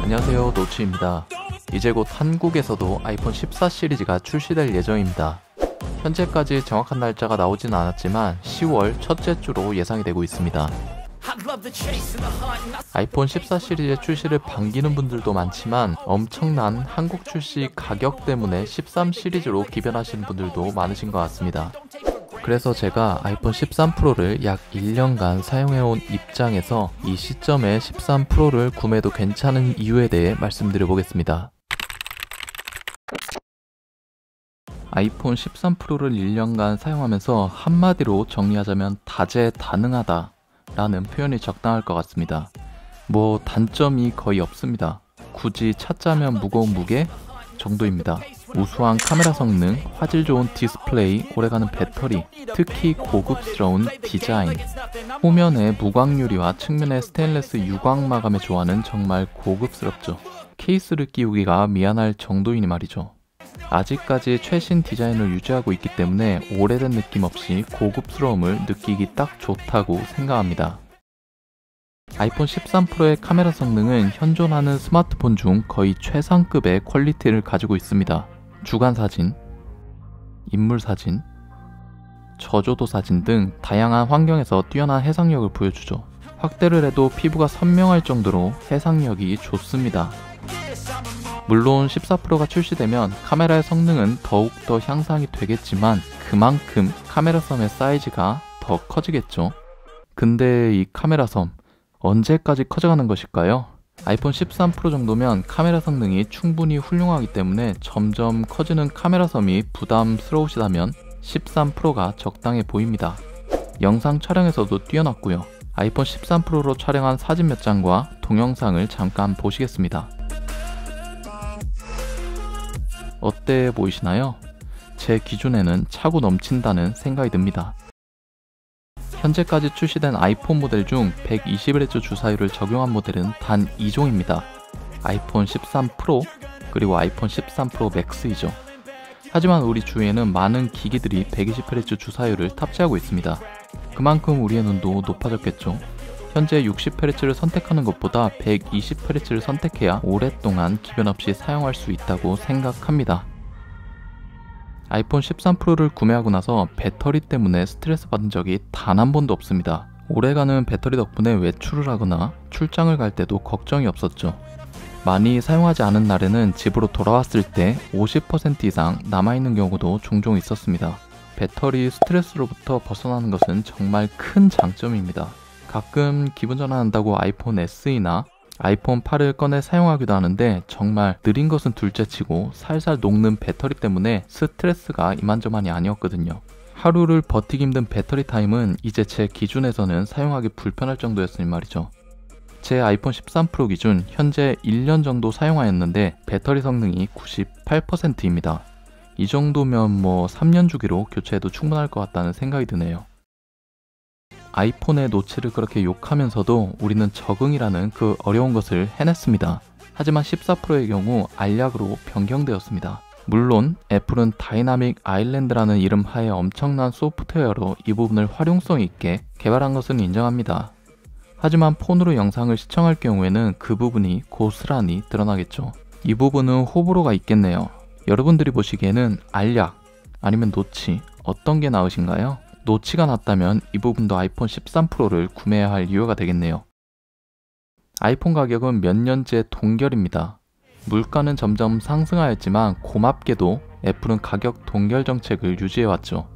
안녕하세요, 노치입니다. 이제 곧 한국에서도 아이폰 14 시리즈가 출시될 예정입니다. 현재까지 정확한 날짜가 나오진 않았지만 10월 첫째 주로 예상이 되고 있습니다. 아이폰 14 시리즈의 출시를 반기는 분들도 많지만 엄청난 한국 출시 가격 때문에 13 시리즈로 기변하시는 분들도 많으신 것 같습니다. 그래서 제가 아이폰 13 프로를 약 1년간 사용해온 입장에서 이 시점에 13 프로를 구매해도 괜찮은 이유에 대해 말씀드려 보겠습니다. 아이폰 13 프로를 1년간 사용하면서 한마디로 정리하자면 다재다능하다 라는 표현이 적당할 것 같습니다. 뭐 단점이 거의 없습니다. 굳이 찾자면 무거운 무게 정도입니다. 우수한 카메라 성능, 화질 좋은 디스플레이, 오래가는 배터리, 특히 고급스러운 디자인, 후면의 무광유리와 측면의 스테인리스 유광 마감의 조화는 정말 고급스럽죠. 케이스를 끼우기가 미안할 정도이니 말이죠. 아직까지 최신 디자인을 유지하고 있기 때문에 오래된 느낌 없이 고급스러움을 느끼기 딱 좋다고 생각합니다. 아이폰 13 프로의 카메라 성능은 현존하는 스마트폰 중 거의 최상급의 퀄리티를 가지고 있습니다. 주간 사진, 인물 사진, 저조도 사진 등 다양한 환경에서 뛰어난 해상력을 보여주죠. 확대를 해도 피부가 선명할 정도로 해상력이 좋습니다. 물론 14 프로가 출시되면 카메라의 성능은 더욱더 향상이 되겠지만 그만큼 카메라 섬의 사이즈가 더 커지겠죠. 근데 이 카메라 섬 언제까지 커져가는 것일까요? 아이폰 13 프로 정도면 카메라 성능이 충분히 훌륭하기 때문에 점점 커지는 카메라 섬이 부담스러우시다면 13 프로가 적당해 보입니다. 영상 촬영에서도 뛰어났고요. 아이폰 13 프로로 촬영한 사진 몇 장과 동영상을 잠깐 보시겠습니다. 어때 보이시나요? 제 기준에는 차고 넘친다는 생각이 듭니다. 현재까지 출시된 아이폰 모델 중 120Hz 주사율을 적용한 모델은 단 2종입니다. 아이폰 13 프로 그리고 아이폰 13 프로 맥스이죠. 하지만 우리 주위에는 많은 기기들이 120Hz 주사율을 탑재하고 있습니다. 그만큼 우리의 눈도 높아졌겠죠. 현재 60Hz를 선택하는 것보다 120Hz를 선택해야 오랫동안 기변 없이 사용할 수 있다고 생각합니다. 아이폰 13 프로를 구매하고 나서 배터리 때문에 스트레스 받은 적이 단 한 번도 없습니다. 오래가는 배터리 덕분에 외출을 하거나 출장을 갈 때도 걱정이 없었죠. 많이 사용하지 않은 날에는 집으로 돌아왔을 때 50% 이상 남아있는 경우도 종종 있었습니다. 배터리 스트레스로부터 벗어나는 것은 정말 큰 장점입니다. 가끔 기분 전환한다고 아이폰 SE나 아이폰 8을 꺼내 사용하기도 하는데 정말 느린 것은 둘째치고 살살 녹는 배터리 때문에 스트레스가 이만저만이 아니었거든요. 하루를 버티기 힘든 배터리 타임은 이제 제 기준에서는 사용하기 불편할 정도였으니 말이죠. 제 아이폰 13 프로 기준 현재 1년 정도 사용하였는데 배터리 성능이 98%입니다. 이 정도면 뭐 3년 주기로 교체해도 충분할 것 같다는 생각이 드네요. 아이폰의 노치를 그렇게 욕하면서도 우리는 적응이라는 그 어려운 것을 해냈습니다. 하지만 14 프로의 경우 알약으로 변경되었습니다. 물론 애플은 다이나믹 아일랜드라는 이름 하에 엄청난 소프트웨어로 이 부분을 활용성 있게 개발한 것은 인정합니다. 하지만 폰으로 영상을 시청할 경우에는 그 부분이 고스란히 드러나겠죠. 이 부분은 호불호가 있겠네요. 여러분들이 보시기에는 알약 아니면 노치 어떤 게 나으신가요? 노치가 낮다면 이 부분도 아이폰 13 프로를 구매해야 할 이유가 되겠네요. 아이폰 가격은 몇 년째 동결입니다. 물가는 점점 상승하였지만 고맙게도 애플은 가격 동결 정책을 유지해왔죠.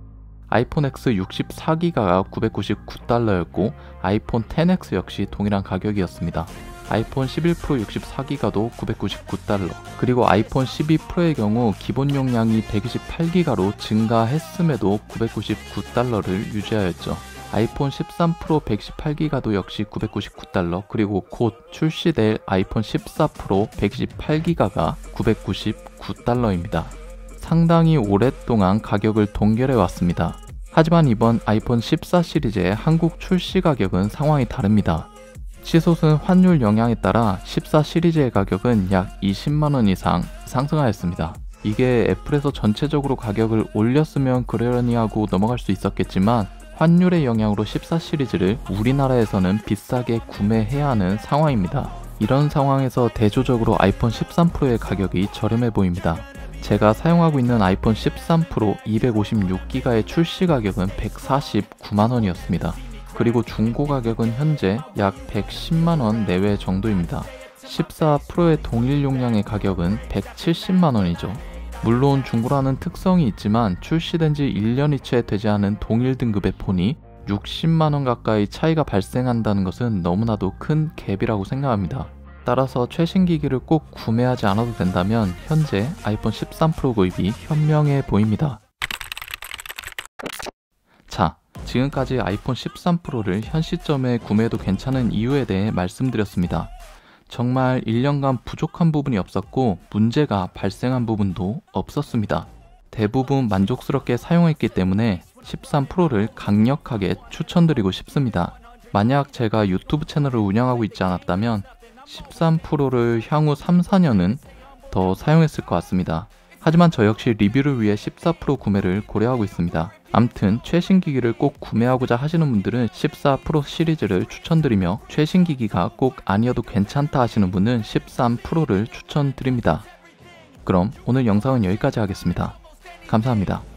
아이폰 X 64기가가 $999였고 아이폰 XS 역시 동일한 가격이었습니다. 아이폰 11 프로 64기가도 $999, 그리고 아이폰 12 프로의 경우 기본 용량이 128기가로 증가했음에도 $999를 유지하였죠. 아이폰 13 프로 128기가도 역시 $999, 그리고 곧 출시될 아이폰 14 프로 128기가가 $999입니다. 상당히 오랫동안 가격을 동결해 왔습니다. 하지만 이번 아이폰 14 시리즈의 한국 출시 가격은 상황이 다릅니다. 치솟은 환율 영향에 따라 14 시리즈의 가격은 약 20만원 이상 상승하였습니다. 이게 애플에서 전체적으로 가격을 올렸으면 그러려니 하고 넘어갈 수 있었겠지만 환율의 영향으로 14 시리즈를 우리나라에서는 비싸게 구매해야 하는 상황입니다. 이런 상황에서 대조적으로 아이폰 13 프로의 가격이 저렴해 보입니다. 제가 사용하고 있는 아이폰 13 프로 256기가의 출시 가격은 149만원이었습니다. 그리고 중고 가격은 현재 약 110만원 내외 정도입니다. 14 프로의 동일 용량의 가격은 170만원이죠. 물론 중고라는 특성이 있지만 출시된 지 1년이 채 되지 않은 동일 등급의 폰이 60만원 가까이 차이가 발생한다는 것은 너무나도 큰 갭이라고 생각합니다. 따라서 최신 기기를 꼭 구매하지 않아도 된다면 현재 아이폰 13 프로 구입이 현명해 보입니다. 자, 지금까지 아이폰 13 프로를 현 시점에 구매해도 괜찮은 이유에 대해 말씀드렸습니다. 정말 1년간 부족한 부분이 없었고 문제가 발생한 부분도 없었습니다. 대부분 만족스럽게 사용했기 때문에 13 프로를 강력하게 추천드리고 싶습니다. 만약 제가 유튜브 채널을 운영하고 있지 않았다면 13 프로를 향후 3-4년은 더 사용했을 것 같습니다. 하지만 저 역시 리뷰를 위해 14 프로 구매를 고려하고 있습니다. 암튼 최신 기기를 꼭 구매하고자 하시는 분들은 14 프로 시리즈를 추천드리며 최신 기기가 꼭 아니어도 괜찮다 하시는 분은 13 프로를 추천드립니다. 그럼 오늘 영상은 여기까지 하겠습니다. 감사합니다.